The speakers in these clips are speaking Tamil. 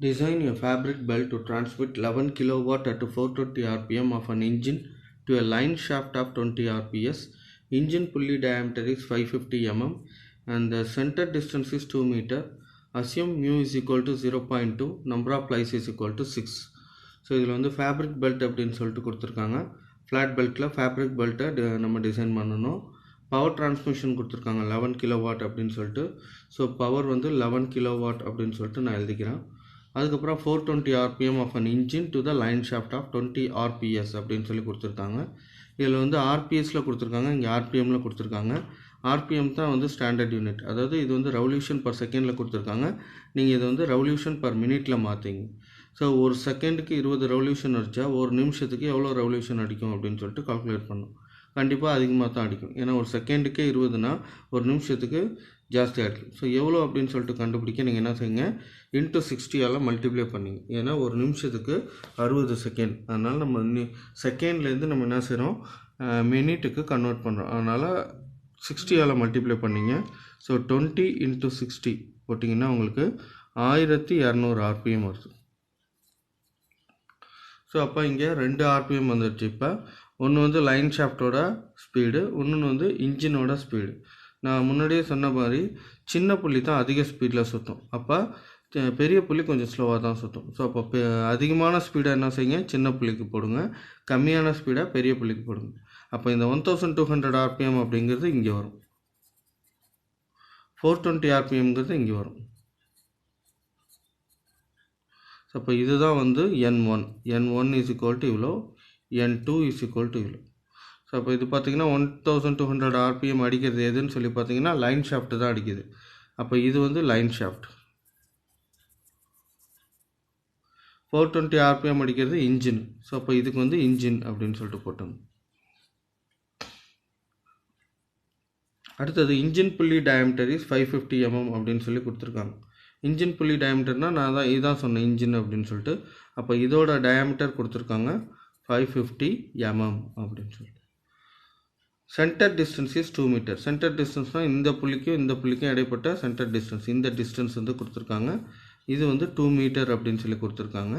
Design a fabric belt to transmit 11 kW at 420 rpm of an engine to a line shaft of 20 rps. Engine pulley diameter is 550 mm and the center distance is 2 meter. Assume mu is equal to 0.2, number of plies is equal to 6. So இதில் வந்து ஃபேப்ரிக் பெல்ட் அப்படின்னு சொல்லிட்டு கொடுத்துருக்காங்க. ஃப்ளாட் பெல்ட்டில் ஃபேப்ரிக் பெல்ட்டை நம்ம டிசைன் பண்ணணும். பவர் டிரான்ஸ்மிஷன் கொடுத்துருக்காங்க 11 கிலோவாட் அப்படின்னு சொல்லிட்டு. ஸோ பவர் வந்து 11 கிலோவாட் அப்படின்னு சொல்லிட்டு நான் எழுதிக்கிறேன். அதுக்கப்புறம் 420 rpm of an engine to the line shaft of 20 rps அப்படின்னு சொல்லி கொடுத்துருக்காங்க. இதில் வந்து ஆர்பிஎஸில் கொடுத்துருக்காங்க, இங்கே ஆர்பிஎம்மில் கொடுத்துருக்காங்க. ஆர்பிஎம் தான் வந்து ஸ்டாண்டர்ட் யூனிட், அதாவது இது வந்து ரெவல்யூஷன் பர் செகண்டில் கொடுத்துருக்காங்க. நீங்கள் இதை வந்து ரெவல்யூஷன் பர் மினிட்டில் மாற்றிங்க. ஸோ ஒரு செகண்டுக்கு 20 ரெவல்யூஷன் அடித்தா ஒரு நிமிஷத்துக்கு எவ்வளோ ரெவல்யூஷன் அடிக்கும் அப்படின்னு சொல்லிட்டு கால்குலேட் பண்ணணும். கண்டிப்பாக அதிகமாக தான் அடிக்கும், ஏன்னா ஒரு செகண்டுக்கே 20னா ஒரு நிமிஷத்துக்கு ஜாஸ்தியாக அடிக்கும். ஸோ எவ்வளோ அப்படின்னு சொல்லிட்டு கண்டுபிடிக்க நீங்கள் என்ன செய்யுங்க, இன்ட்டு 60ஆல் மல்டிப்ளை பண்ணிங்க. ஏன்னா ஒரு நிமிஷத்துக்கு 60 செகண்ட், அதனால் நம்ம செகண்ட்லேருந்து நம்ம என்ன செய்கிறோம், மினிட்டுக்கு கன்வெர்ட் பண்ணுறோம். அதனால் 60ஆல் மல்டிப்ளை பண்ணிங்க. ஸோ 20 × 60 போட்டிங்கன்னா உங்களுக்கு 1200 ஆர்பிஎம் வருது. ஸோ அப்போ இங்கே 2 ஆர்பிஎம் வந்துடுச்சு. இப்போ ஒன்று வந்து லைன் ஷாஃப்டோட ஸ்பீடு, இன்னொன்று வந்து இன்ஜினோட ஸ்பீடு. நான் முன்னாடியே சொன்ன மாதிரி சின்ன புள்ளி தான் அதிக ஸ்பீடில் சுற்றும், அப்போ பெரிய புள்ளி கொஞ்சம் ஸ்லோவாக தான் சுற்றும். ஸோ அப்போ அதிகமான ஸ்பீடை என்ன செய்யுங்க, சின்ன புள்ளிக்கு போடுங்க, கம்மியான ஸ்பீடை பெரிய புள்ளிக்கு போடுங்க. அப்போ இந்த 1200 ஆர்பிஎம் அப்படிங்கிறது இங்கே வரும், 420 ஆர்பிஎம்ங்கிறது இங்கே வரும். ஸோ அப்போ இதுதான் வந்து N1. N1 is equal to இவ்வளோ, N2 இஸ் ஈக்குவல் டு இவ்வளோ. ஸோ அப்போ இது பார்த்திங்கன்னா 1200 ஆர்பிஎம் அடிக்கிறது எதுன்னு சொல்லி பார்த்தீங்கன்னா லைன் ஷாஃப்ட் தான் அடிக்குது. அப்போ இது வந்து லைன் ஷாஃப்ட். 420 ஆர்பிஎம் அடிக்கிறது இன்ஜின். ஸோ அப்போ இதுக்கு வந்து இன்ஜின் அப்படின்னு சொல்லிட்டு போட்டோம். அடுத்தது இன்ஜின் புள்ளி டயமீட்டர் இஸ் 550 mm அப்படின்னு சொல்லி கொடுத்துருக்காங்க. இன்ஜின் புள்ளி டயமீட்டர்னால் நான் தான் இதுதான் சொன்னேன் இன்ஜின் அப்படின்னு சொல்லிட்டு. அப்போ இதோட டயமீட்டர் கொடுத்துருக்காங்க 550 mm அப்படின்னு சொல்லிட்டு. Centre distance is 2 metre. Centre டிஸ்டன்ஸ்னால் இந்த புள்ளிக்கும் இடைப்பட்ட சென்டர் டிஸ்டன்ஸ், இந்த டிஸ்டன்ஸ் வந்து கொடுத்துருக்காங்க. இது வந்து 2 மீட்டர் அப்படின்னு சொல்லி கொடுத்துருக்காங்க.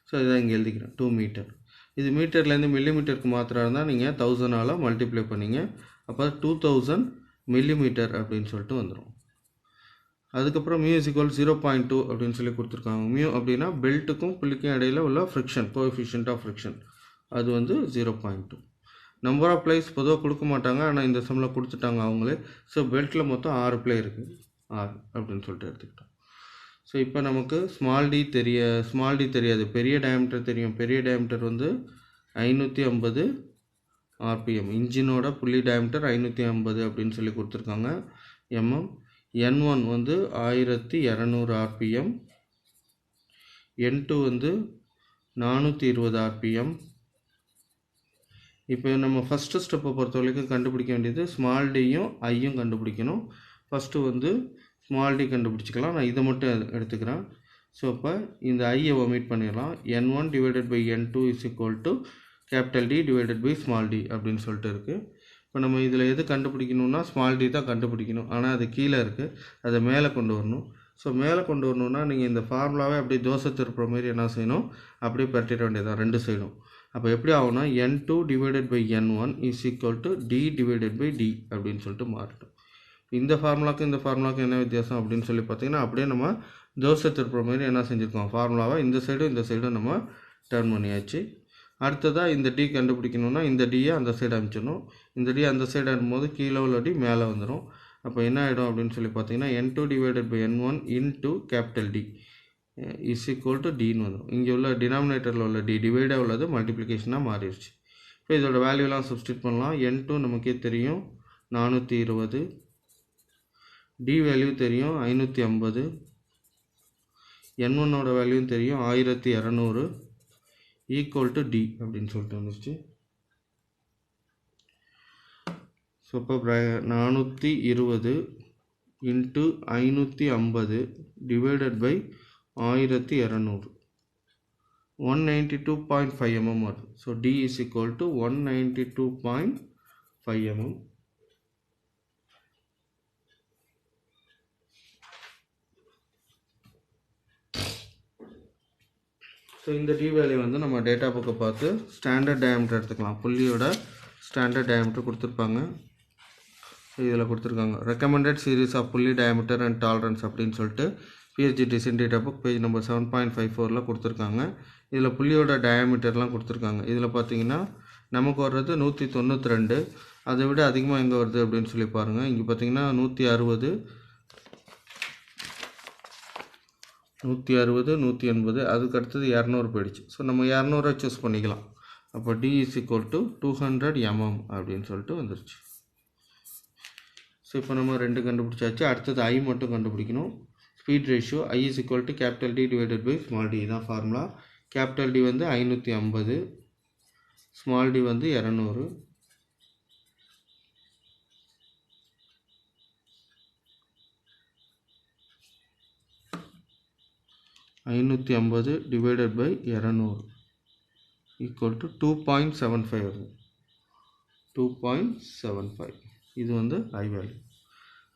ஸோ இதை இங்கே எழுதிக்கிறேன் 2 மீட்டர். இது மீட்டர்லேருந்து மில்லிமீட்டருக்கு மாத்திரம் இருந்தால் நீங்கள் 1000ஆல் மல்டிப்ளை பண்ணிங்க, அப்போ 2000 மில்லிமீட்டர் அப்படின்னு சொல்லிட்டு வந்துடும். அதுக்கப்புறம் மியூ இஸ் ஈக்குவல் 0.2 அப்படின்னு சொல்லி கொடுத்துருக்காங்க. மியூ அப்படின்னா பெல்ட்டுக்கும் புள்ளிக்கும் இடையில் உள்ள ஃப்ரிக்ஷன், கோஎஃபிஷியன்ட் ஆஃப் ஃப்ரிக்ஷன், அது வந்து 0.2. நம்பர் ஆஃப் ப்ளைஸ் பொதுவாக கொடுக்க மாட்டாங்க, ஆனால் இந்த சம்மில் கொடுத்துட்டாங்க அவங்களே. ஸோ பெல்ட்டில் மொத்தம் 6 ப்ளை இருக்குது, 6 அப்படின்னு சொல்லிட்டு எடுத்துக்கிட்டோம். ஸோ இப்போ நமக்கு ஸ்மால் டி தெரியாது, பெரிய டயமீட்டர் தெரியும். பெரிய டயமீட்டர் வந்து 550 ஆர்பிஎம், இன்ஜினோட புள்ளி டயமீட்டர் 550 அப்படின்னு சொல்லி கொடுத்துருக்காங்க எம்எம். N1 வந்து 1200 ஆர்பிஎம், N2 வந்து 420 ஆர்பிஎம். இப்போ நம்ம ஃபஸ்ட்டு ஸ்டெப்பை பொறுத்த வரைக்கும் கண்டுபிடிக்க வேண்டியது ஸ்மால் டியும் ஐயும் கண்டுபிடிக்கணும். ஃபஸ்ட்டு வந்து ஸ்மால் டி கண்டுபிடிச்சிக்கலாம், நான் இதை மட்டும் எடுத்துக்கிறேன். ஸோ அப்போ இந்த ஐயை ஒமிட் பண்ணிடலாம். N1 divided by N2 is equal to capital D divided by small d அப்படின்னு சொல்லிட்டு இருக்குது. இப்போ நம்ம இதில் எது கண்டுபிடிக்கணும்னா ஸ்மால் டி தான் கண்டுபிடிக்கணும், ஆனால் அது கீழே இருக்குது, அதை மேலே கொண்டு வரணும். ஸோ மேலே கொண்டு வரணுன்னா நீங்கள் இந்த ஃபார்முலாவே அப்படியே தோசை திருப்புற மாதிரி என்ன செய்யணும், அப்படியே பரட்டிட வேண்டியதான் ரெண்டு சைடும். அப்போ எப்படி ஆகும்னா N2 divided by N1 is equal to D divided by d அப்படின்னு சொல்லிட்டு மாறிட்டோம். இந்த ஃபார்முலாவுக்கு இந்த ஃபார்முலாவுக்கு என்ன வித்தியாசம் அப்படின்னு சொல்லி பார்த்தீங்கன்னா அப்படியே நம்ம தோசை திருப்புற மாதிரி என்ன செஞ்சுருக்கோம், ஃபார்முலாவை இந்த சைடும் நம்ம டர்ன் பண்ணியாச்சு. அடுத்ததாக இந்த டி கண்டுபிடிக்கணும்னா இந்த டியை அந்த சைடு அனுப்பிச்சிடணும். இந்த டி அந்த சைடு அனுப்பும்போது கீழே உள்ள டி மேலே வந்துடும். அப்போ என்ன ஆகிடும் அப்படின்னு சொல்லி பார்த்தீங்கன்னா N2 divided by N1 into capital D is equal to டின்னு வந்துடும். இங்கே உள்ள டினாமினேட்டரில் உள்ள டி டிவைடாக உள்ளது மல்டிப்ளிகேஷனாக மாறிடுச்சு. இப்போ இதோட வேல்யூலாம் சப்ஸ்டியூட் பண்ணலாம். N2 நமக்கே தெரியும் 420, டி வேல்யூ தெரியும் 550, N1ஓட வேல்யூ தெரியும் 1200 ஈக்குவல் டு டி அப்படின்னு சொல்லிட்டு வந்துருச்சு. ஸோ இப்போ 420 இன்ட்டு 550 டிவைடட் பை 1200 192.5 mm வருது. So D is equal to 192.5 mm. So இந்த டி வேல்யூ வந்து நம்ம டேட்டா புக்கை பார்த்து ஸ்டாண்டர்ட் டயாமீட்டர் எடுத்துக்கலாம். புள்ளியோட ஸ்டாண்டர்ட் டயாமீட்டர் கொடுத்துருப்பாங்க. இதில் கொடுத்துருக்காங்க ரெக்கமெண்டட் சீரீஸ் ஆஃப் புள்ளி டயாமீட்டர் அண்ட் டாலரன்ஸ் அப்படின்னு சொல்லிட்டு PhD design data book page number 7.54 கொடுத்துருக்காங்க. இதில் புள்ளியோட டயாமீட்டர்லாம் கொடுத்துருக்காங்க. இதில் பார்த்தீங்கன்னா நமக்கு வர்றது 192. அதை விட அதிகமாக எங்கே வருது அப்படின்னு சொல்லி பாருங்கள். இங்கே பார்த்தீங்கன்னா 160, 180, அதுக்கு அடுத்தது 200 போயிடுச்சு. ஸோ நம்ம 200 சூஸ் பண்ணிக்கலாம். அப்போ D = 200 mm அப்படின்னு சொல்லிட்டு வந்துருச்சு. ஸோ இப்போ நம்ம 2 கண்டுபிடிச்சாச்சு. அடுத்தது I மட்டும் கண்டுபிடிக்கணும். ஸ்பீட் ரேஷியோ I = D/d தான் ஃபார்முலா. கேபிட்டல் D வந்து 550, ஸ்மால் d வந்து 200. /200 = 2.75 வருது. 2.75 இது வந்து I வேல்யூ.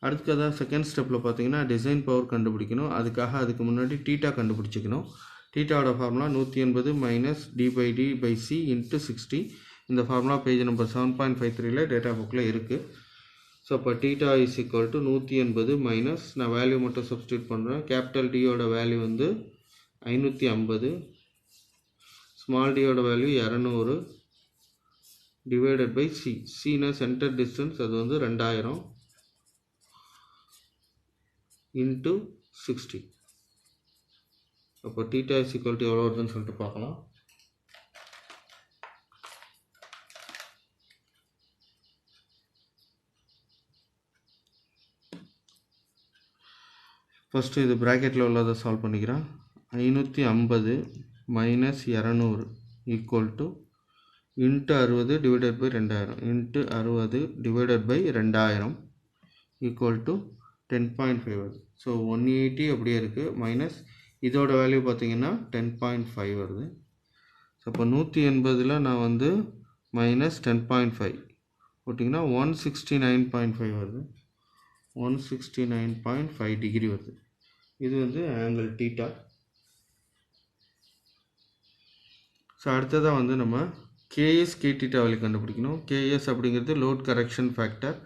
அடுத்ததாக செகண்ட் ஸ்டெப்பில் பார்த்தீங்கன்னா டிசைன் பவர் கண்டுபிடிக்கணும். அதுக்கு முன்னாடி டீட்டா கண்டுபிடிச்சிக்கணும். டீட்டாவோட formula 180 - d/d/c × 60. இந்த ஃபார்முலா பேஜ் நம்பர் 7.53 டேட்டா புக்கில் இருக்குது. ஸோ அப்போ டீட்டா = 180 நான் வேல்யூ மட்டும் சப்ஸ்டியூட் பண்ணுறேன். கேபிட்டல் டியோட வேல்யூ வந்து 550, ஸ்மால் டியோட வேல்யூ 200 / c னா சென்டர் டிஸ்டன்ஸ், அது வந்து 2000 × 60. அப்போ டீட்டா = எவ்வளோ வருதுன்னு சொல்லிட்டு பார்க்கலாம். ஃபஸ்ட்டு இது ப்ராக்கெட்டில் உள்ளதை சால்வ் பண்ணிக்கிறேன். 550 - 200 = × 60 / 2000 × 10.5 வருது. ஸோ 180 அப்படியே இருக்குது. மைனஸ் இதோட வேல்யூ பார்த்தீங்கன்னா 10.5 வருது. ஸோ அப்போ 180 நான் வந்து -10.5 போட்டிங்கன்னா 169.5 வருது. 169.5 டிகிரி வருது. இது வந்து ஆங்கிள் டீட்டா. ஸோ அடுத்ததாக வந்து நம்ம கேஎஸ் கேடீட்டா வேல்யூ கண்டுபிடிக்கணும். கேஎஸ் அப்படிங்கிறது லோட் கரெக்ஷன் ஃபேக்டர்,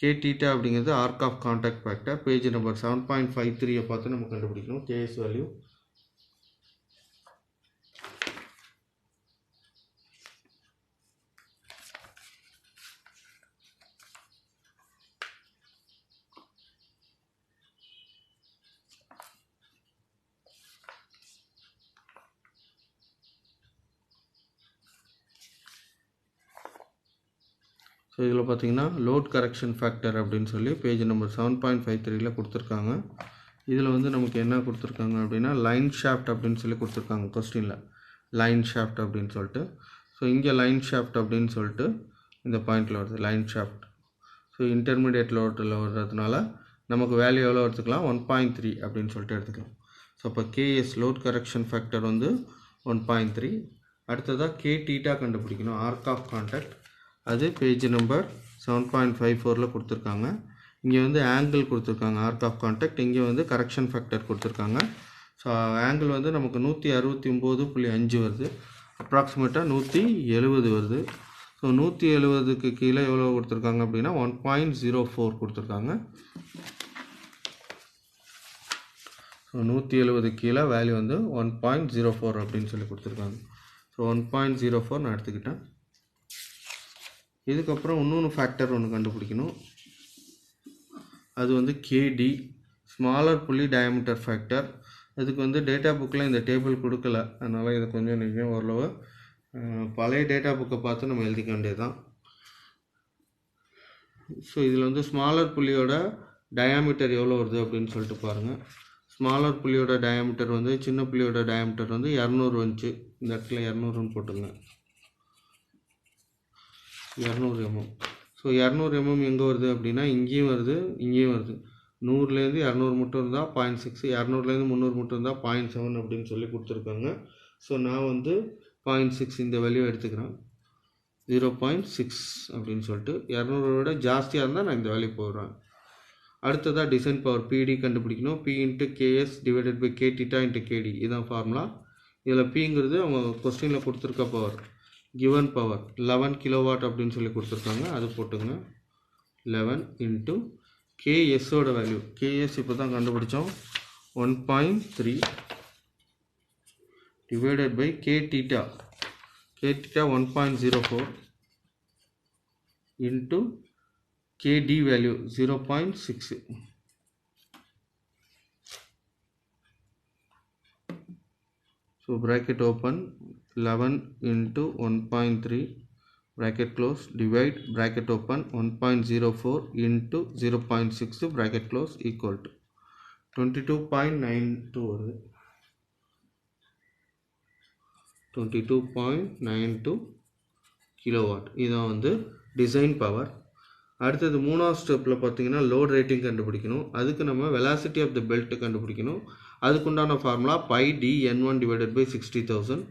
கேடீட்டா அப்படிங்கிறது arc of contact factor. Page number 7.53 பார்த்து நம்ம கண்டுபிடிக்கணும் கேஎஸ் வேல்யூ. ஸோ இதில் பார்த்தீங்கன்னா லோட் கரெக்ஷன் ஃபேக்டர் அப்படின்னு சொல்லி பேஜ் நம்பர் 7.53 கொடுத்துருக்காங்க. இதில் வந்து நமக்கு என்ன கொடுத்துருக்காங்க அப்படின்னா லைன் ஷாஃப்ட் அப்படின்னு சொல்லி கொடுத்துருக்காங்க கொஸ்டினில். லைன் ஷாஃப்ட் அப்படின்னு சொல்லிட்டு, ஸோ இங்கே லைன் ஷாஃப்ட் அப்படின்னு சொல்லிட்டு இந்த பாயிண்டில் வருது லைன் ஷாஃப்ட். ஸோ இன்டர்மீடியட் லோட்டில் வர்றதுனால நமக்கு வேல்யூ எவ்வளோ எடுத்துக்கலாம், 1.3 அப்படின்னு சொல்லிட்டு எடுத்துக்கலாம். ஸோ அப்போ கேஎஸ் லோட் கரெக்ஷன் ஃபேக்டர் வந்து 1.3. அடுத்ததாக கே டீட்டா கண்டுபிடிக்கணும், ஆர்க் ஆஃப் கான்டாக்ட். அது பேஜ் நம்பர் 7.54 கொடுத்துருக்காங்க. இங்கே வந்து ஆங்கிள் கொடுத்துருக்காங்க ஆர்க் ஆஃப் கான்டாக்ட், இங்கே வந்து கரெக்ஷன் ஃபேக்டர் கொடுத்துருக்காங்க. ஸோ ஆங்கிள் வந்து நமக்கு 169.5 வருது. அப்ராக்சிமேட்டாக 170 வருது. ஸோ 170க்கு கீழே எவ்வளோ கொடுத்துருக்காங்க அப்படின்னா 1.04 கொடுத்துருக்காங்க. ஸோ 170 கீழே வேல்யூ வந்து 1.04 அப்படின்னு சொல்லி கொடுத்துருக்காங்க. ஸோ 1.04 நான் எடுத்துக்கிட்டேன். இதுக்கப்புறம் இன்னொன்று ஃபேக்டர் ஒன்று கண்டுபிடிக்கணும். அது வந்து கேடி, ஸ்மாலர் புள்ளி டயாமீட்டர் ஃபேக்டர். அதுக்கு வந்து டேட்டா புக்கில் இந்த டேபிள் கொடுக்கல, அதனால் இதை கொஞ்சம் நீங்கள் ஓரளவு பழைய டேட்டா புக்கை பார்த்து நம்ம எழுதிக்க வேண்டியது தான். ஸோ இதில் வந்து ஸ்மாலர் புள்ளியோட டயாமீட்டர் எவ்வளோ வருது அப்படின்னு சொல்லிட்டு பாருங்கள். ஸ்மாலர் புள்ளியோட டயாமீட்டர் வந்து சின்ன புள்ளியோட டயாமீட்டர் வந்து 200 வந்துச்சு. இந்த இடத்துல 200ன்னு போட்டுங்க, 200 mm. ஸோ 200 mm எங்கே வருது அப்படின்னா இங்கேயும் வருது, இங்கேயும் வருது. 100லேருந்து 200 மட்டும் இருந்தால் 0.6, 200லேருந்து 300 மட்டும் இருந்தால் 0.7 அப்படின்னு சொல்லி கொடுத்துருக்காங்க. ஸோ நான் வந்து 0.6 இந்த வேல்யூ எடுத்துக்கிறேன். 0.6 அப்படின்னு சொல்லிட்டு 200 விட ஜாஸ்தியாக இருந்தால் நான் இந்த வேல்யூ போடுறேன். அடுத்ததாக டிசைன் பவர் பிடி கண்டுபிடிக்கணும். P × KS / K θ × KD இதுதான் ஃபார்முலா. இதில் பிங்கிறது அவங்க கொஸ்டினில் கொடுத்துருக்க பவர், கிவன் பவர் 11 கிலோவாட் அப்படின்னு சொல்லி கொடுத்துருக்காங்க. அது போட்டுங்க. 11 இன்ட்டு கேஎஸோட வேல்யூ, கேஎஸ் இப்போ தான் கண்டுபிடிச்சோம், 1.3 divided by K theta 1.04 into KD value 0.6. So bracket open, 11 into 1.3 bracket close, divide bracket open, 1.04 into 0.6 bracket close equal to 22.92 வருது. 22.92 kilowatt. இதான் வந்து டிசைன் பவர். அடுத்தது மூணாவது ஸ்டெப்பில் பார்த்தீங்கன்னா லோட் ரேட்டிங் கண்டுபிடிக்கணும். அதுக்கு நம்ம வெலாசிட்டி ஆஃப் த பெல்ட் கண்டுபிடிக்கணும். அதுக்குண்டான formula pi D N1 divided by 60,000.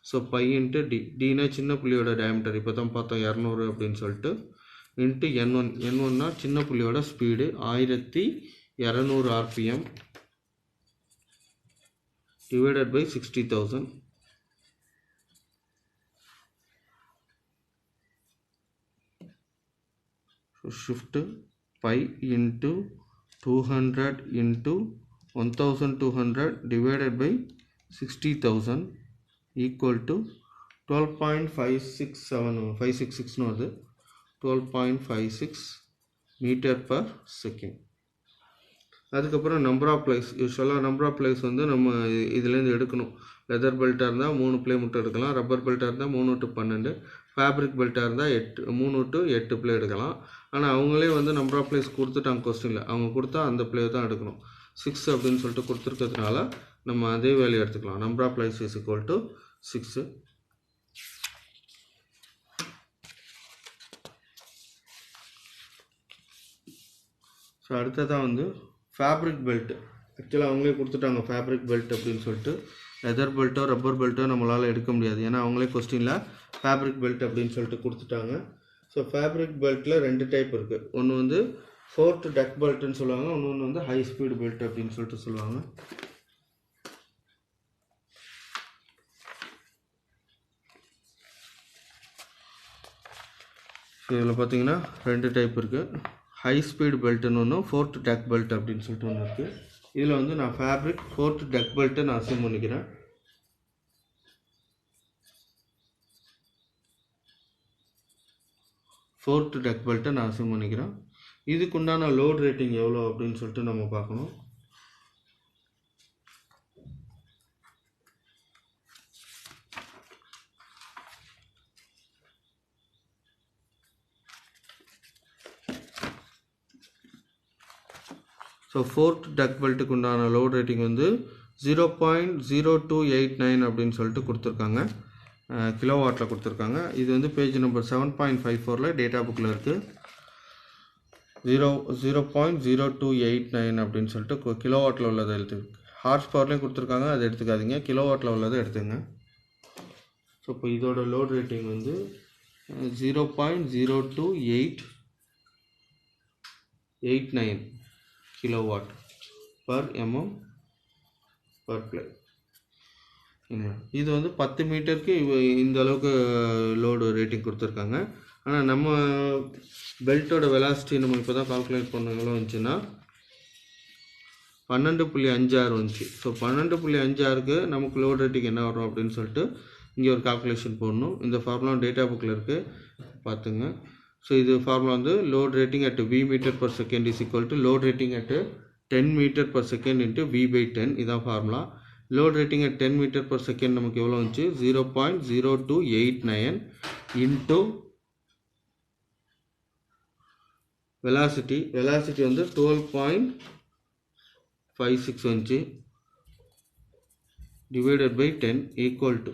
So pi into D, டினா சின்ன புள்ளியோட டயமீட்டர், இப்போ தான் பார்த்தோம் 200 அப்படின்னு சொல்லிட்டு, இன்ட்டு N1னா சின்ன புள்ளியோட speed 1200 RPM divided by 60,000. Shift pi into 200 into 1200 divided by 60,000 equal to 12.566 no, 12.56 meter per second. அதுக்கப்புறம் நம்பர் ஆஃப் பிளேஸ், யூஸ்வலாக நம்பர் ஆஃப் பிளேஸ் வந்து நம்ம இதுலேருந்து எடுக்கணும். லெதர் பெல்ட்டாக இருந்தால் 3 பிளே மட்டும் எடுக்கலாம், ரப்பர் பெல்ட்டாக இருந்தால் 3 to 12, ஃபேப்ரிக் பெல்ட்டாக இருந்தால் 3 to 8 பிளே எடுக்கலாம். ஆனால் அவங்களே வந்து நம்பர் ஆஃப் பிளேஸ் கொடுத்துட்டாங்க கொஸ்டினில், அவங்க கொடுத்தா அந்த பிளே தான் எடுக்கணும். 6 அப்படின்னு சொல்லிட்டு கொடுத்துருக்கிறதுனால நம்ம அதே வேல்யூ எடுத்துக்கலாம். Number of plies is equal to 6. So அடுத்ததான் வந்து ஃபேப்ரிக் பெல்ட். ஆக்சுவலாக அவங்களே கொடுத்துட்டாங்க ஃபேப்ரிக் பெல்ட் அப்படின்னு சொல்லிட்டு. லெதர் பெல்ட்டோ ரப்பர் பெல்ட்டோ நம்மளால் எடுக்க முடியாது, ஏன்னா அவங்களே கொஸ்டினில் ஃபேப்ரிக் பெல்ட் அப்படின்னு சொல்லிட்டு கொடுத்துட்டாங்க. ஸோ ஃபேப்ரிக் பெல்ட்டில் 2 டைப் இருக்குது. ஒன்று வந்து ஃபோர்த் டக் பெல்ட்டுன்னு சொல்லுவாங்க, இன்னொன்று வந்து ஹை ஸ்பீடு பெல்ட் அப்படின்னு சொல்லிட்டு சொல்லுவாங்க. ஸோ இதில் பார்த்தீங்கன்னா 2 டைப் இருக்குது. ஹை ஸ்பீடு பெல்ட்டுன்னு ஒன்று, ஃபோர்த் டக் பெல்ட் அப்படின்னு சொல்லிட்டு ஒன்று இருக்குது. இதில் வந்து நான் ஃபேப்ரிக் ஃபோர்த் டக் பெல்ட்டை நான் அசியூம் பண்ணிக்கிறேன். ஃபோர்த் டக் பெல்ட்டை நான் அசியூம் பண்ணிக்கிறேன். இதுக்குண்டான லோட் ரேட்டிங் எவ்வளோ அப்படின்னு சொல்லிட்டு நம்ம பார்க்கணும். ஸோ ஃபோர்த் டக் பெல்ட்டுக்கு உண்டான லோட் ரேட்டிங் வந்து 0.0289 அப்படின்னு சொல்லிட்டு கொடுத்துருக்காங்க, கிலோவாட்டில் கொடுத்துருக்காங்க. இது வந்து பேஜ் நம்பர் 7.54 டேட்டா புக்கில் இருக்குது. 0.0289 அப்படின்னு சொல்லிட்டு கிலோவாட்டில் உள்ளதை எடுத்துருக்கு. ஹார்ஸ் பவர்லேயும் கொடுத்துருக்காங்க, அதை எடுத்துக்காதீங்க, கிலோவாட்டில் உள்ளதை எடுத்துங்க. ஸோ இப்போ இதோட லோட் ரேட்டிங் வந்து 0.02889 kilowatt per mm per play. இது வந்து 10 மீட்டருக்கு இந்த அளவுக்கு லோடு ரேட்டிங் கொடுத்துருக்காங்க. ஆனால் நம்ம பெல்ட்டோட வெலாசிட்டி நம்ம இப்போ தான் கால்குலேட் பண்ண எவ்வளோ வந்துச்சுன்னா 12.56 வந்துச்சு. ஸோ 12.56க்கு நமக்கு லோடு ரேட்டிங் என்ன வரும் அப்படின்னு சொல்லிட்டு இங்கே ஒரு கால்குலேஷன் போடணும். இந்த ஃபார்முலா டேட்டா புக்கில் இருக்குது, பார்த்துங்க. ஸோ இது ஃபார்முலா வந்து load rating at V meter per second is equal to load rating at 10 meter per second into V/10. இதான் formula. Load rating at 10 meter per second நமக்கு எவ்வளோ வந்துச்சு, 0.0289 இன்ட்டு வெலாசிட்டி வந்து 12.56 வந்துச்சு, divided by 10 equal to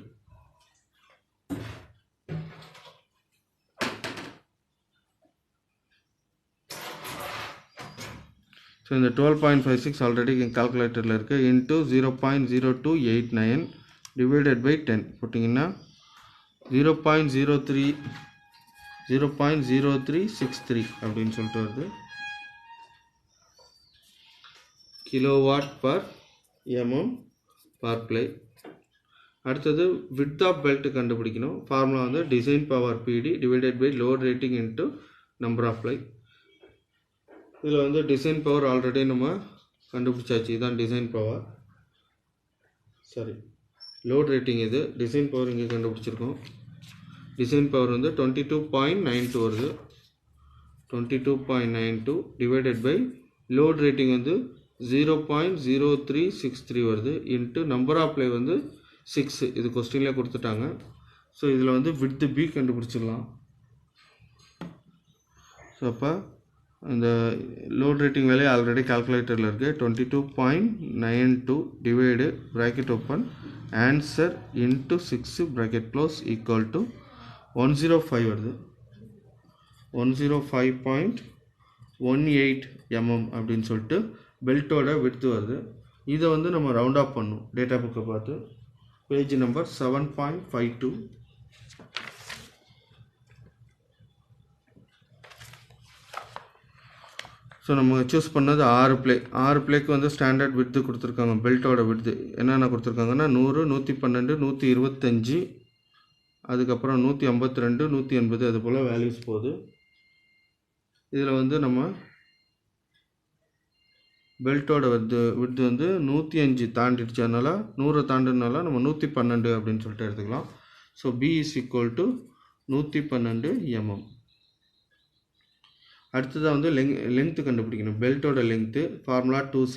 so இந்த 12.56 ஆல்ரெடி கால்குலேட்டரில் இருக்குது, இன்ட்டு 0.0289 டிவைடட் பை 10 போட்டிங்கன்னா 0.0363 அப்படின்னு சொல்லிட்டு வருது. Kilowatt per mm per play. அடுத்தது width of belt கண்டுபிடிக்கணும். ஃபார்முலா வந்து design power PD divided by load rating into number of ply. இதில் வந்து டிசைன் பவர் ஆல்ரெடி நம்ம கண்டுபிடிச்சாச்சு. இதுதான் design power, sorry load rating. இது டிசைன் பவர் இங்கே கண்டுபிடிச்சிருக்கோம். டிசைன் பவர் வந்து 22.92 வருது. 22.92 டிவைடட் பை லோட் ரேட்டிங் வந்து 0.0363 வருது இன்ட்டு நம்பர் ஆஃப் ப்ளை வந்து 6. இது கொஸ்டின்லேயே கொடுத்துட்டாங்க. ஸோ இதில் வந்து வித் பி கண்டுபிடிச்சிடலாம். ஸோ அப்போ இந்த லோட் ரேட்டிங் வேல்யூ ஆல்ரெடி கால்குலேட்டரில் இருக்குது. 22.92 divide bracket open answer into 6 bracket close equal to 105 வருது. 105.18 mm அப்படின்னு சொல்லிட்டு பெல்ட்டோட விட்த் வருது. இதை வந்து நம்ம ரவுண்ட் ஆஃப் பண்ணணும். டேட்டா புக்கை பார்த்து பேஜ் நம்பர் 7.52. ஸோ நம்ம சூஸ் பண்ணது 6 ப்ளே. 6 ப்ளேக்கு வந்து ஸ்டாண்டர்ட் விட்த்து கொடுத்துருக்காங்க. பெல்ட்டோட விட்த்து என்னென்ன கொடுத்துருக்காங்கன்னா 100, 112, 125, அதுக்கப்புறம் 152, 180 அது போல் வேல்யூஸ் போகுது. இதில் வந்து நம்ம பெல்ட்டோட விட்த்து வந்து 105 தாண்டிடுச்சு. அதனால் 100 தாண்டினால நம்ம 112 அப்படின்னு சொல்லிட்டு எடுத்துக்கலாம். So P is equal to 112 mm. அடுத்ததாக வந்து லெங்க்த்து கண்டுபிடிக்கணும். பெல்ட்டோட length formula 2c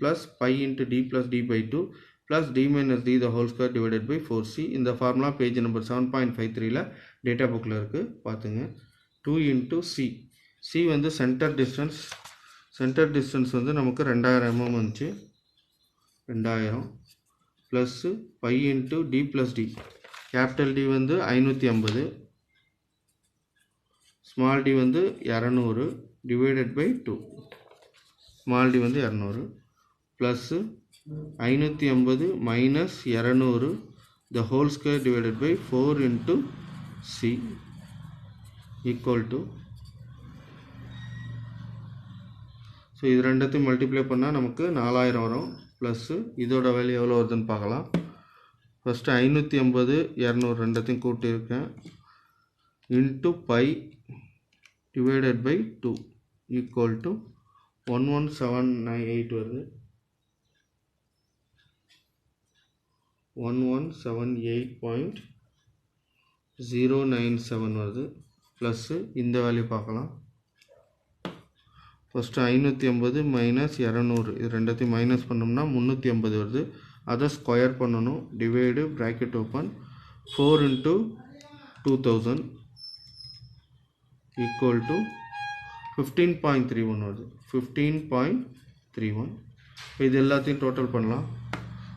plus pi into D plus D by 2 plus D minus D the whole square divided by 4c. இந்த ஃபார்முலா பேஜ் நம்பர் 7.53ல் டேட்டா புக்கில் இருக்குது, பார்த்துங்க. 2 இன்ட்டு சி. சி வந்து சென்டர் டிஸ்டன்ஸ். சென்டர் டிஸ்டன்ஸ் வந்து நமக்கு 2000 mm வந்துச்சு. 2000 plus pi into D plus D. Capital D வந்து 550, ஸ்மால் டி வந்து 200 டிவைடட் பை 2. ஸ்மால் டி வந்து 200 plus 550 minus 200 the whole square divided by 4 into C equal to. So இது ரெண்டத்தையும் மல்டிப்ளை பண்ணால் நமக்கு 4000 வரும். ப்ளஸ்ஸு இதோட வேல்யூ எவ்வளோ வருதுன்னு பார்க்கலாம். ஃபஸ்ட்டு 550 200 ரெண்டத்தையும் கூட்டியிருக்கேன் into pi divided by 2 equal to 11798 வருது. 1178.097 வருது. ப்ளஸ்ஸு இந்த வேல்யூ பார்க்கலாம். ஃபஸ்ட்டு 550 மைனஸ் 200 இது ரெண்டத்தையும் மைனஸ் பண்ணோம்னா 350 வருது. அதை ஸ்கொயர் பண்ணணும். Divide bracket open 4 into 2000 equal to 15.31 வருது. 15.31. இது எல்லாத்தையும் டோட்டல் பண்ணலாம்.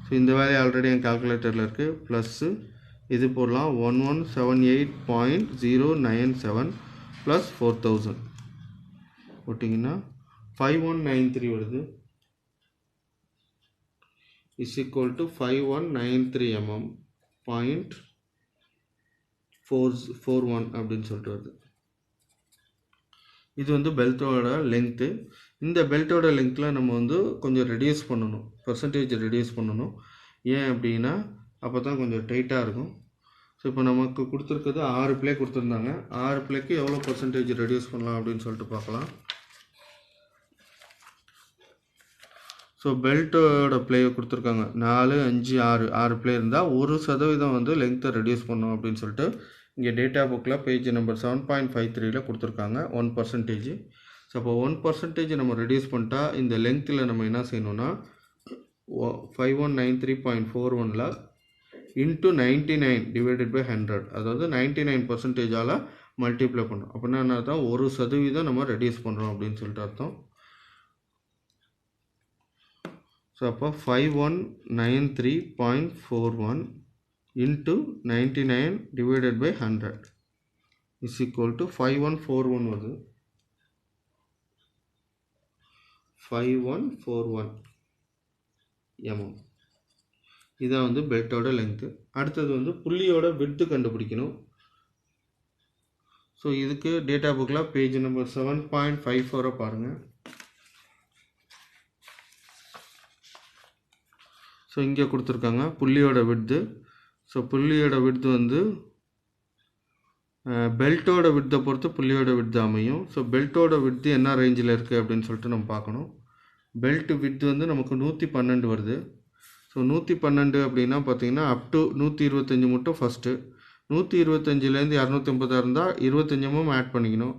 ஸோ இந்த வேல்யூ ஆல்ரெடி என் கால்குலேட்டரில் இருக்குது. ப்ளஸ்ஸு இது போடலாம் 1178.097 ப்ளஸ் 4000 போட்டிங்கன்னா 5193 வருது. இஸ் ஈக்குவல் டு 5193 mm .441 அப்படின்னு சொல்லிட்டு வருது. இது வந்து பெல்ட்டோட லெங்க்த்து. இந்த பெல்ட்டோட லெங்க்த்தில் நம்ம வந்து கொஞ்சம் ரெடியூஸ் பண்ணணும், பர்சன்டேஜ் ரெடியூஸ் பண்ணணும். ஏன் அப்படின்னா அப்போ தான் கொஞ்சம் டைட்டாக இருக்கும். ஸோ இப்போ நமக்கு கொடுத்துருக்குது 6 ப்ளே கொடுத்துருந்தாங்க. 6 ப்ளேக்கு எவ்வளோ பர்சன்டேஜ் ரெடியூஸ் பண்ணலாம் அப்படின்னு சொல்லிட்டு பார்க்கலாம். ஸோ பெல்ட்டோட ப்ளேயை கொடுத்துருக்காங்க 4, 5, 6 ப்ளே இருந்தால் 1% வந்து லெங்க்த்தை ரெடியூஸ் பண்ணணும் அப்படின்னு சொல்லிட்டு இங்கே டேட்டா புக்கில் பேஜ் நம்பர் 7.53ல் கொடுத்துருக்காங்க 1%. ஸோ அப்போ 1% நம்ம ரெடியூஸ் பண்ணிட்டா இந்த லெங்க்த்தில் நம்ம என்ன செய்யணும்னா 5193.41ல் இன்ட்டு 99 டிவைடட் பை 100, அதாவது 99%ஆல் மல்டிப்ளை பண்ணுறோம். அப்படின்னா என்ன அர்த்தம், 1% நம்ம ரெடியூஸ் பண்ணுறோம் அப்படின்னு சொல்லிட்டு அர்த்தம். ஸோ அப்போ 5193.41 into 99 divided by 100 is equal to 5141 வருது. 5141 mm. இதான் வந்து பெல்ட்டோட லெங்க்த்து. அடுத்தது வந்து புள்ளியோட விட்த்து கண்டுபிடிக்கணும். ஸோ இதுக்கு டேட்டா புக்கில் பேஜ் நம்பர் 7.54 பாருங்கள். ஸோ இங்கே கொடுத்துருக்காங்க புள்ளியோட விட்த்து ஸோ புள்ளியோட விட்த் வந்து பெல்ட்டோட விட்த்தை பொறுத்து புள்ளியோட விட்த் அமையும். ஸோ பெல்ட்டோட விட்த் என்ன ரேஞ்சில் இருக்குது அப்படின்னு சொல்லிட்டு நம்ம பார்க்கணும். பெல்ட் விட்த் வந்து நமக்கு 112 வருது. ஸோ 112 அப்படின்னா பார்த்தீங்கன்னா அப் டு 125 மட்டும் ஃபஸ்ட்டு. 125லேருந்து 250 இருந்தால் 25 mm ஆட் பண்ணிக்கணும்.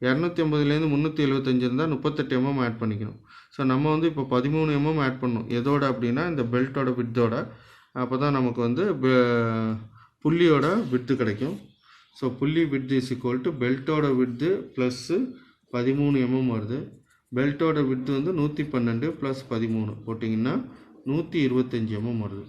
250லேருந்து 375 இருந்தால் 38 mm ஆட் பண்ணிக்கணும். ஸோ நம்ம வந்து இப்போ 13 mm ஆட் பண்ணணும். எதோட அப்படின்னா இந்த பெல்ட்டோட விட்தோட. அப்போ தான் நமக்கு வந்து புள்ளியோட விட்த்து கிடைக்கும். ஸோ புள்ளி விட்த் இஸ் ஈக்குவல் டு பெல்ட்டோட விட்த்து ப்ளஸ்ஸு 13 mm வருது. பெல்ட்டோட விட்த் வந்து 112 + 13 போட்டிங்கன்னா 125 mm வருது.